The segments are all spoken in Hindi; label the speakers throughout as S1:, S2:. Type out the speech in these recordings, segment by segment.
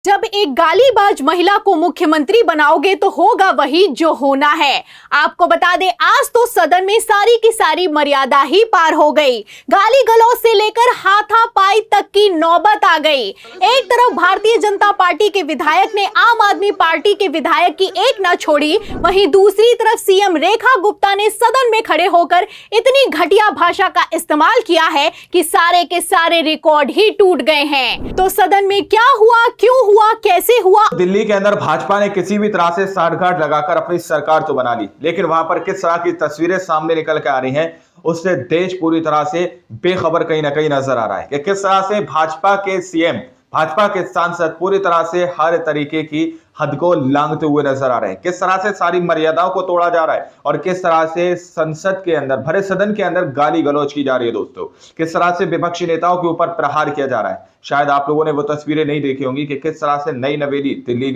S1: जब एक गालीबाज महिला को मुख्यमंत्री बनाओगे तो होगा वही जो होना है। आपको बता दें, आज तो सदन में सारी की सारी मर्यादा ही पार हो गई। गाली गलौज से लेकर हाथापाई तक की नौबत आ गई। एक तरफ भारतीय जनता पार्टी के विधायक ने आम आदमी पार्टी के विधायक की एक न छोड़ी, वहीं दूसरी तरफ सीएम रेखा गुप्ता ने सदन में खड़े होकर इतनी घटिया भाषा का इस्तेमाल किया है कि सारे के सारे रिकॉर्ड ही टूट गए हैं। तो सदन में क्या हुआ, क्यों हुआ, कैसे हुआ?
S2: दिल्ली के अंदर भाजपा ने किसी भी तरह से साठगांठ लगाकर अपनी सरकार तो बना ली, लेकिन वहां पर किस तरह की तस्वीरें सामने निकल के आ रही हैं, उससे देश पूरी तरह से बेखबर कहीं ना कहीं नजर आ रहा है कि किस तरह से भाजपा के सीएम, भाजपा के सांसद पूरी तरह से हर तरीके की हद को लांघते हुए नजर आ रहे हैं। किस तरह से सारी मर्यादाओं को तोड़ा जा रहा है और किस तरह से संसद के अंदर, भरे सदन के अंदर गाली गलौज की जा रही है। दोस्तों, किस तरह से विपक्षी नेताओं के ऊपर प्रहार किया जा रहा है। शायद आप लोगों ने वो तस्वीरें नहीं देखी होंगी कि किस तरह से नई नवेली दिल्ली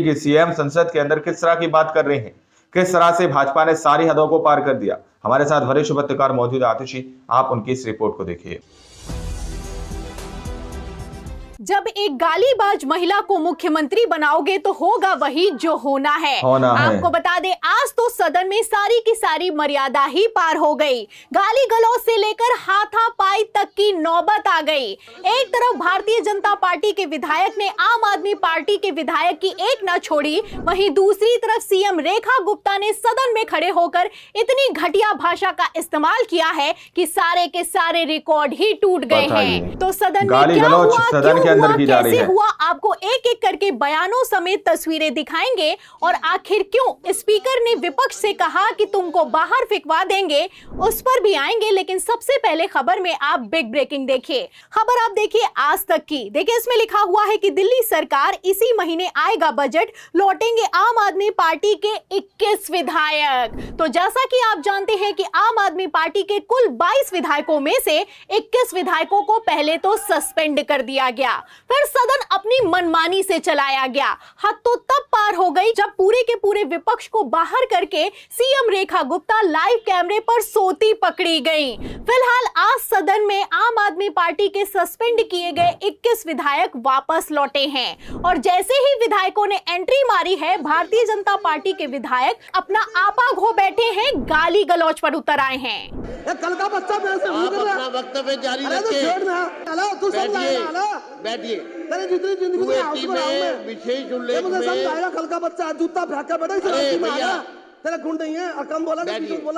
S2: के सीएम संसद के अंदर किस तरह की बात कर रहे हैं, किस तरह से भाजपा ने सारी हदों को पार कर दिया। हमारे साथ वरिष्ठ पत्रकार मौजूद आतिशी, आप उनकी इस रिपोर्ट को देखिए।
S1: जब एक गालीबाज महिला को मुख्यमंत्री बनाओगे तो होगा वही जो होना है। आपको बता दें, आज तो सदन में सारी की सारी मर्यादा ही पार हो गई। गाली गलौज से लेकर हाथापाई तक की नौबत आ गई। एक तरफ भारतीय जनता पार्टी के विधायक ने आम आदमी पार्टी के विधायक की एक न छोड़ी, वहीं दूसरी तरफ सीएम रेखा गुप्ता ने सदन में खड़े होकर इतनी घटिया भाषा का इस्तेमाल किया है कि सारे के सारे रिकॉर्ड ही टूट गए हैं। तो सदन में क्या हुआ, कैसे हुआ, आपको एक एक करके बयानों समेत तस्वीरें दिखाएंगे और आखिर क्यों स्पीकर ने विपक्ष से कहा कि तुमको बाहर फेंकवा देंगे, उस पर भी आएंगे। लेकिन सबसे पहले खबर में आप बिग ब्रेकिंग देखिए। खबर आप देखिए आज तक की। देखिए, इसमें लिखा हुआ है कि दिल्ली सरकार इसी महीने आएगा बजट, लौटेंगे आम आदमी पार्टी के 21 विधायक। तो जैसा कि आप जानते हैं कि आम आदमी पार्टी के कुल 22 विधायकों में से 21 विधायकों को पहले तो सस्पेंड कर दिया गया, फिर सदन अपनी मनमानी से चलाया गया। हद तो तब पार हो गई जब पूरे के पूरे विपक्ष को बाहर करके सीएम रेखा गुप्ता लाइव कैमरे पर सोती पकड़ी गई। फिलहाल आज सदन में आम आदमी पार्टी के सस्पेंड किए गए 21 विधायक वापस लौटे हैं और जैसे ही विधायकों ने एंट्री मारी है, भारतीय जनता पार्टी के विधायक अपना आपा खो बैठे हैं, गाली गलौज पर उतर आए हैं।
S3: कल का बच्चा अपना वक्तव्य जारी बैठिए। जितनी जिंदगी में विशेष उल्लेख में समझाएगा। कल का बच्चा जूता फेंक कर बैठा तेरा गुण नहीं है और कम बोला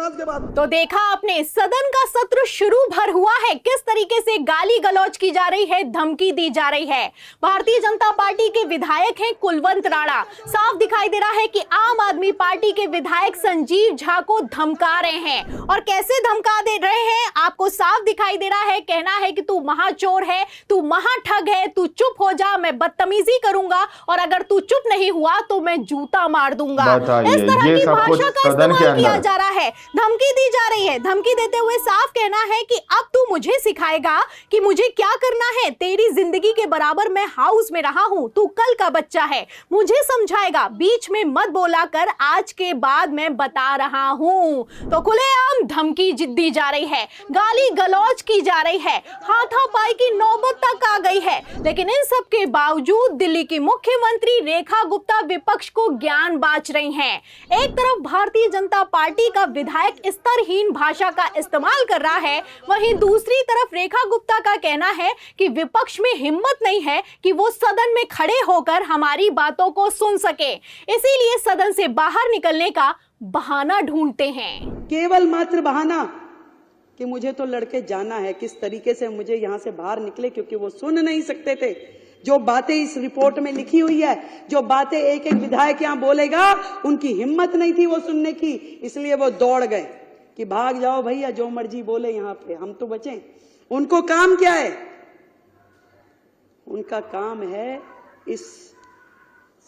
S3: उसके बाद।
S1: तो देखा आपने, सदन का सत्र शुरू भर हुआ है, किस तरीके से गाली गलौज की जा रही है, धमकी दी जा रही है। भारतीय जनता पार्टी के विधायक हैं कुलवंत राणा। साफ दिखाई दे रहा है कि आम आदमी पार्टी के विधायक संजीव झा को धमका रहे हैं। और कैसे धमका दे रहे हैं, आपको साफ दिखाई दे रहा है। कहना है कि तू महाचोर है, तू महाठग है, तू चुप हो जा, मैं बदतमीजी करूंगा और अगर तू चुप नहीं हुआ तो मैं जूता मार दूंगा। इस तरह की भाषा का इस्तेमाल किया जा रहा है, धमकी दी जा रही है। धमकी देते हुए साफ कहना है कि अब तू मुझे सिखाएगा कि मुझे क्या करना है। तेरी जिंदगी के बराबर मैं हाउस में रहा हूं, तू कल का बच्चा है, मुझे समझाएगा, बीच में मत बोला कर, आज के बाद मैं बता रहा हूं। तो खुलेआम धमकी दी जा रही है, गाली गलौज की जा रही है, हाथापाई की नौबत तक आ गई है। लेकिन इन सब के बावजूद दिल्ली की मुख्यमंत्री रेखा गुप्ता विपक्ष को ज्ञान बांट रही हैं। एक तरफ भारतीय जनता पार्टी का विधायक स्तरहीन भाषा का इस्तेमाल कर रहा है, वहीं दूसरी तरफ रेखा गुप्ता का कहना है कि विपक्ष में हिम्मत नहीं है कि वो सदन में खड़े होकर हमारी बातों को सुन सके, इसीलिए सदन से बाहर निकलने का बहाना ढूंढते हैं।
S4: केवल मात्र बहाना कि मुझे तो लड़के जाना है, किस तरीके से मुझे यहां से बाहर निकले, क्योंकि वो सुन नहीं सकते थे जो बातें इस रिपोर्ट में लिखी हुई है, जो बातें एक एक विधायक यहां बोलेगा, उनकी हिम्मत नहीं थी वो सुनने की, इसलिए वो दौड़ गए कि भाग जाओ भैया, जो मर्जी बोले यहां पे, हम तो बचें। उनको काम क्या है? उनका काम है इस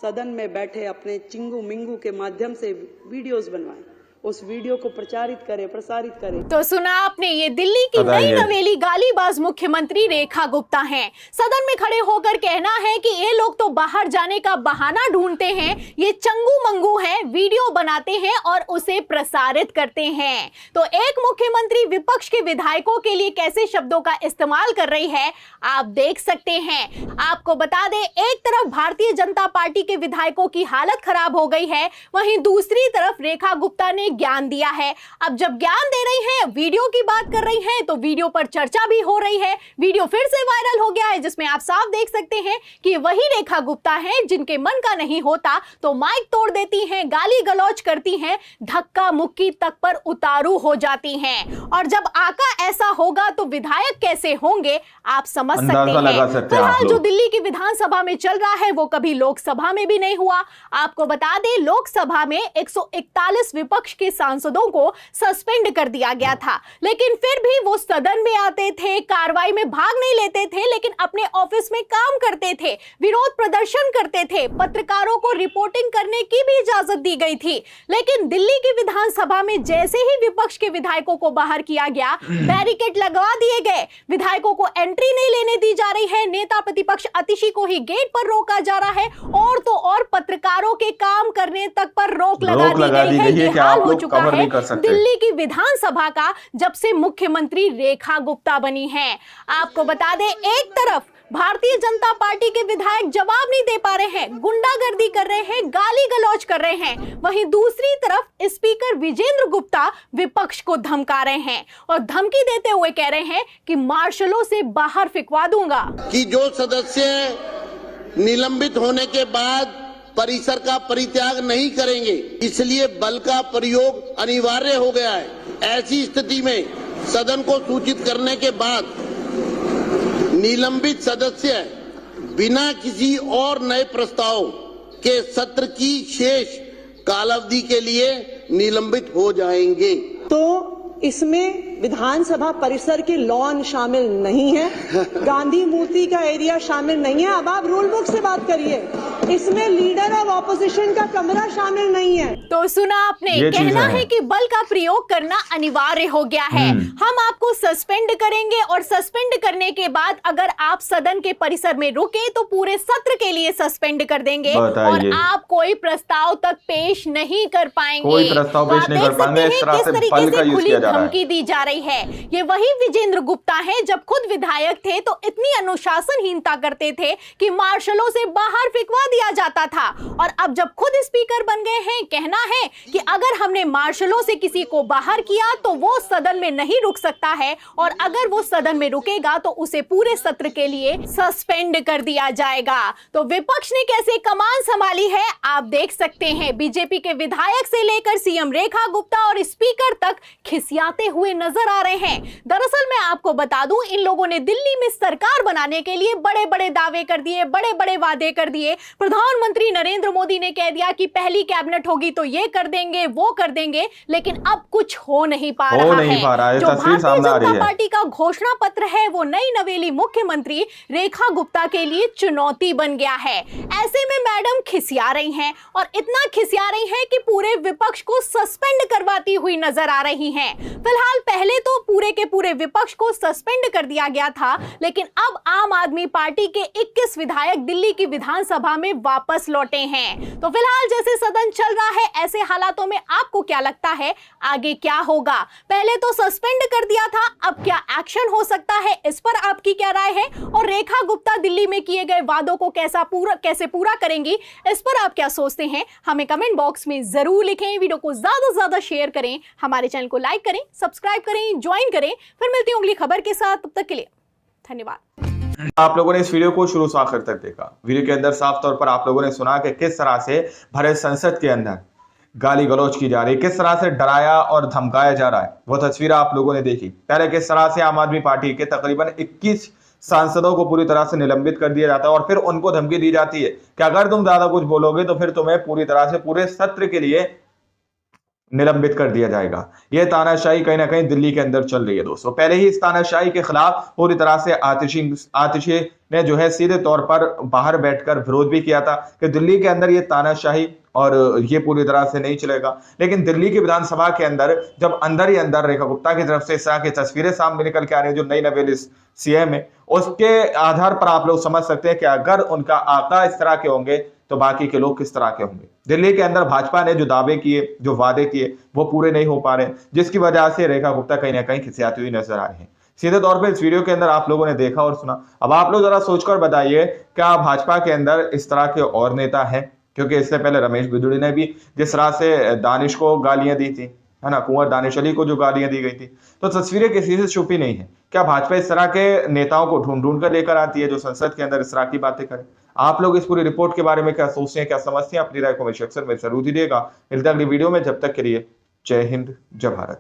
S4: सदन में बैठे अपने चिंगू मिंगू के माध्यम से वीडियोस बनवाएं, उस वीडियो को प्रचारित करे, प्रसारित करे।
S1: तो सुना आपने, ये दिल्ली की नई नवेली गालीबाज मुख्यमंत्री रेखा गुप्ता हैं। सदन में खड़े होकर कहना है कि ये लोग तो बाहर जाने का बहाना ढूंढते हैं, ये चंगू मंगू हैं, वीडियो बनाते हैं और उसे प्रसारित करते हैं। तो एक मुख्यमंत्री विपक्ष के विधायकों के लिए कैसे शब्दों का इस्तेमाल कर रही है आप देख सकते हैं। आपको बता दें, एक तरफ भारतीय जनता पार्टी के विधायकों की हालत खराब हो गई है, वहीं दूसरी तरफ रेखा गुप्ता ने ज्ञान दिया है। अब जब ज्ञान दे रही हैं, वीडियो की बात कर रही हैं, तो वीडियो पर चर्चा भी हो रही है। वीडियो फिर से वायरल हो गया है जिसमें आप साफ देख सकते हैं कि वही रेखा गुप्ता हैं जिनके मन का नहीं होता तो माइक तोड़ देती हैं, गाली गलौज करती हैं, धक्का मुक्की तक पर उतारू हो जाती हैं। और जब आका ऐसा होगा तो विधायक कैसे होंगे आप समझ सकते हैं। फिलहाल जो दिल्ली की विधानसभा में चल रहा है वो कभी लोकसभा में भी नहीं हुआ। आपको बता दें, लोकसभा में 141 विपक्ष के सांसदों को सस्पेंड कर दिया गया था, लेकिन फिर भी वो सदन में आते थे, कार्रवाई में भाग नहीं लेते थे, लेकिन अपने ऑफिस में काम करते थे, विरोध प्रदर्शन करते थे, पत्रकारों को रिपोर्टिंग करने की भी इजाजत दी गई थी। लेकिन दिल्ली की विधानसभा में जैसे ही विपक्ष के विधायकों को बाहर किया गया, बैरिकेड लगवा दिए गए, विधायकों को एंट्री नहीं लेने दी जा रही है, नेता प्रतिपक्ष अतिशी को ही गेट पर रोका जा रहा है, और तो और पत्रकारों के काम करने तक पर रोक लगा दी गई है। ये हाल हो चुका है दिल्ली की विधानसभा का जब से मुख्यमंत्री रेखा गुप्ता बनी हैं। आपको बता दें, एक तरफ भारतीय जनता पार्टी के विधायक जवाब नहीं दे पा रहे हैं, गुंडागर्दी कर रहे हैं, गाली गलौज कर रहे हैं, वहीं दूसरी तरफ स्पीकर विजेंद्र गुप्ता विपक्ष को धमका रहे हैं और धमकी देते हुए कह रहे हैं कि मार्शलों से बाहर फिकवा दूंगा।
S5: कि जो सदस्य निलंबित होने के बाद परिसर का परित्याग नहीं करेंगे, इसलिए बल का प्रयोग अनिवार्य हो गया है। ऐसी स्थिति में सदन को सूचित करने के बाद निलंबित सदस्य बिना किसी और नए प्रस्ताव के सत्र की शेष कालावधि के लिए निलंबित हो जाएंगे।
S4: तो इसमें विधानसभा परिसर के लॉन शामिल नहीं है, गांधी मूर्ति का एरिया शामिल नहीं है। अब आप रूल बुक से बात करिए, इसमें लीडर ऑफ ऑपोजिशन का कमरा शामिल नहीं है।
S1: तो सुना आपने, कहना है कि बल का प्रयोग करना अनिवार्य हो गया है, हम आपको सस्पेंड करेंगे और सस्पेंड करने के बाद अगर आप सदन के परिसर में रुके तो पूरे सत्र के लिए सस्पेंड कर देंगे और आप कोई प्रस्ताव तक पेश नहीं कर पाएंगे।
S2: कोई प्रस्ताव पेश नहीं कर पाएंगे। इस तरह से बल का यूज किया जा रहा है,
S1: धमकी दी जा रही है। ये वही विजेंद्र गुप्ता हैं, जब खुद विधायक थे तो इतनी अनुशासनहीनता करते थे कि मार्शलों से बाहर फिकवा दिया जाता था, और अब जब खुद स्पीकर बन गए हैं, कहना है कि अगर हमने मार्शलों से किसी को बाहर किया तो वो सदन में नहीं रुक सकता है, और अगर वो सदन में रुकेगा तो उसे पूरे सत्र के लिए सस्पेंड कर दिया जाएगा। तो विपक्ष ने कैसे कमान संभाली है आप देख सकते हैं। बीजेपी के विधायक से लेकर सीएम रेखा गुप्ता और स्पीकर तक खिसियाते हुए नजर आ रहे हैं। दरअसल मैं आपको बता दूं, इन लोगों ने दिल्ली में सरकार बनाने के लिए बड़े बड़े दावे कर दिए, बड़े बड़े वादे कर दिए। प्रधानमंत्री नरेंद्र मोदी ने कह दिया कि पहली कैबिनेट होगी तो ये कर देंगे, वो कर देंगे, लेकिन अब कुछ हो नहीं पा रहा है। जो भारतीय जनता पार्टी का घोषणा पत्र है वो नई नवेली मुख्यमंत्री रेखा गुप्ता के लिए चुनौती बन गया है। ऐसे में मैडम खिसिया रही हैं, और इतना खिसिया रही हैं कि पूरे विपक्ष को सस्पेंड करवाती हुई नजर आ रही हैं। फिलहाल पहले तो पूरे के पूरे विपक्ष को सस्पेंड कर दिया गया था, लेकिन अब आम आदमी पार्टी के 21 विधायक दिल्ली की विधानसभा में वापस लौटे हैं। तो फिलहाल जैसे सदन चल रहा है, ऐसे हालातों में आपको क्या लगता है आगे क्या होगा? पहले तो सस्पेंड कर दिया था, अब क्या एक्शन हो सकता है, इस पर आपकी क्या राय है? और रेखा गुप्ता दिल्ली में किए गए वादों को कैसे पूरा करेंगी, इस पर आप क्या सोचते हैं? हमें कमेंट बॉक्स में जरूर लिखें। वीडियो को ज्यादा से ज्यादा शेयर करें, हमारे चैनल को लाइक करें, सब्सक्राइब करें, ज्वाइन करें। फिर मिलती हूं अगली खबर के साथ, तब तक के लिए धन्यवाद।
S2: आप लोगों ने इस वीडियो को शुरू से आखिर तक देखा। वीडियो के अंदर साफ तौर पर आप लोगों ने सुना कि किस तरह से भरे संसद के अंदर गाली गलौज की जा रही है, किस तरह से डराया और धमकाया जा रहा है, वो तस्वीर आप लोगों ने देखी। पहले किस तरह से आम आदमी पार्टी के तकरीबन 21 सांसदों को पूरी तरह से निलंबित कर दिया जाता है, और फिर उनको धमकी दी जाती है कि अगर तुम ज्यादा कुछ बोलोगे तो फिर तुम्हें पूरी तरह से पूरे सत्र के लिए निलंबित कर दिया जाएगा। यह तानाशाही कहीं ना कहीं दिल्ली के अंदर चल रही है दोस्तों। पहले ही इस तानाशाही के खिलाफ पूरी तरह से आतिशी ने जो है सीधे तौर पर बाहर बैठकर विरोध भी किया था कि दिल्ली के अंदर ये तानाशाही और ये पूरी तरह से नहीं चलेगा। लेकिन दिल्ली की विधानसभा के अंदर जब अंदर ही अंदर रेखा गुप्ता की तरफ से इस तरह की तस्वीरें सामने निकल के आ रही है, जो नई नवेली सीएम है, उसके आधार पर आप लोग समझ सकते हैं कि अगर उनका आका इस तरह के होंगे तो बाकी के लोग किस तरह के होंगे। दिल्ली के अंदर भाजपा ने जो दावे किए, जो वादे किए, वो पूरे नहीं हो पा रहे, जिसकी वजह से रेखा गुप्ता कहीं ना कहीं खिसियाती हुई नजर आ रही है। सीधे तौर पे इस वीडियो के अंदर आप लोगों ने देखा और सुना। अब आप लोग जरा सोचकर बताइए, क्या भाजपा के अंदर इस तरह के और नेता हैं? क्योंकि इससे पहले रमेश बिदुड़ी ने भी जिस तरह से दानिश को गालियां दी थी, है ना, कुंवर दानिश अली को जो गालियां दी गई थी, तो तस्वीरें किसी से छुपी नहीं है। क्या भाजपा इस तरह के नेताओं को ढूंढ ढूंढ कर लेकर आती है जो संसद के अंदर इस तरह की बातें करें? आप लोग इस पूरी रिपोर्ट के बारे में क्या सोचते हैं, क्या समझते हैं? अपनी राय को हमें सेक्शन में जरूर दीजिएगा। मिलते हैं अगली वीडियो में, जब तक के लिए जय हिंद, जय भारत।